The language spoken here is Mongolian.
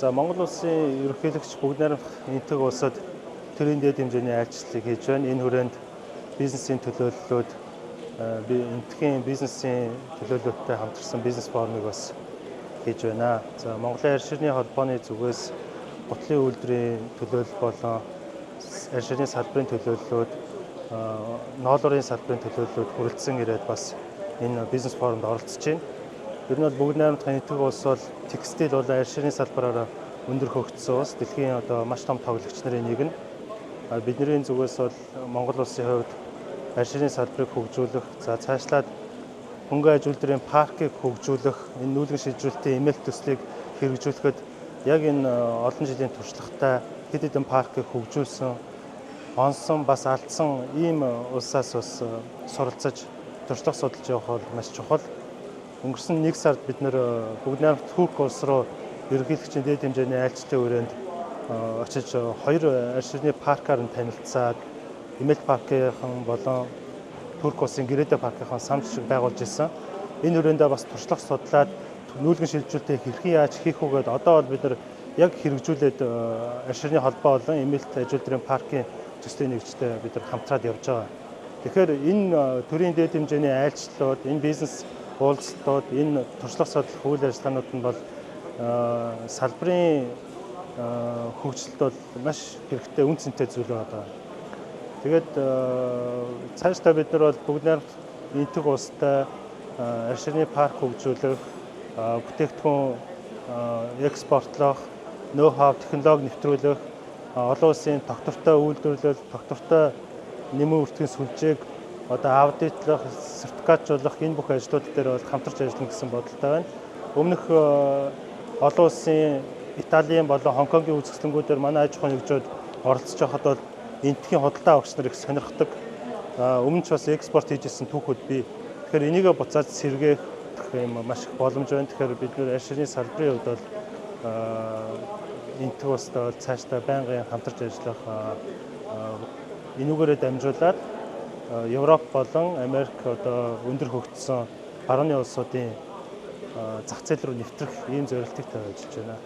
За Монгол улсын ерөнхийлөгч бүгд найрамдах энтэг улсад төрийн дэд хэмжээний айлчлалыг хийж байна. Энэ хүрээнд бизнесийн төлөөллүүд энтхийн бизнесийн төлөөлөлтөд хамтарсан бизнес форумыг бас хийж байна. За Монголын арь ширний холбооны зүгээс гутлын үйлдвэрийн төлөөлөл болон арь ширний салбарын төлөөллүүд, ноолуурын салбарын төлөөллүүд хүрэлцэн ирээд бас энэ бизнес форумд оролцож байна. Ер нь бол бүгд найрамдах энтэг улс бол текстил болон арь ширний салбараар өндөр хөгжсөн улс. Дэлхийн маш том тоглогч нарын нэг нь. Бидний зүгээс бол Монгол улсын хувьд арь ширний салбарыг хөгжүүлэх, цаашлаад хөнгөн аж үйлдвэрийн паркийг хөгжүүлэх, энэ нүүлгэн шилжүүлэлтийн эмээлт төслийг хэрэгжүүлэхэд яг энэ олон жилийн туршлагатай хэд хэдэн паркийг хөгжүүлсэн, онсон бас алдсан ийм улсаас бас суралцаж туршлага судалж явах бол маш чухал. Өнгөрсөн 1 сард бид нэр бүгд найрамдах Турк улс руу ерөнхийлөгчийн дэд хэмжээний айлчлалын хүрээнд очиж 2 арь ширний паркаар нь танилцаад эмээлт паркийнхан болон Турк улсын Гэрээдэ паркийнхан самжиг байгуулж ирсэн. Энэ хүрээндээ бас туршлага судлаад нүүлгэн шилжүүлэлтийг хэрхэн яаж хийх үгээд одоо бол бид нар яг хэрэгжүүлээд арь ширний холбоо болон эмээлт аж үйлдвэрийн паркийн төслийн нэгжтэй бид нар хамтраад явж байгаа. Тэгэхээр энэ төрийн дэд хэмжээний айлчлалууд, энэ бизнес уулзалтууд, энэ туршлага судлах үйл ажиллагаанууд нь бол салбарын хөгжилд бол маш хэрэгтэй үн цэнтэй зүйл байна. Тэгээд цаашдаа бид нар бол бүгд найрамдах энтэг улстай арь ширний парк хөгжүүлэх, бүтээгдэхүүн экспортлох, ноу-хау технологи нэвтрүүлэх, олон улсын тогтвортой үйлдвэрлэл, тогтвортой нэмэн үртгэн сүлжээг аудитлах, сертификатжуулах энэ бүх ажлууд дээр бол хамтарч ажиллана гэсэн бодолтой байна. Өмнөх олон улсын Италийн болон Хонконгийн үзэсгэлэнгүүдээр манай аж ахуйн нэгжүүд оролцож байхад бол энтхийн худалдаа авагч нар их сонирхдаг. Өмнө ч бас экспорт хийжсэн түүхүүд бий. Тэгэхээр энийг буцаад сэргээх юм маш их боломж байна. Тэгэхээр бид нэр арь ширний салбарын хувьд бол энтэг улстай бол цаашдаа байнгын хамтарч ажиллах энүүгээрээ дамжуулаад Европ болон Америк өндөр хөгжсөн барууны улсуудын зах зээл рүү нэвтрэх ийм зорилтыг тавьж байна.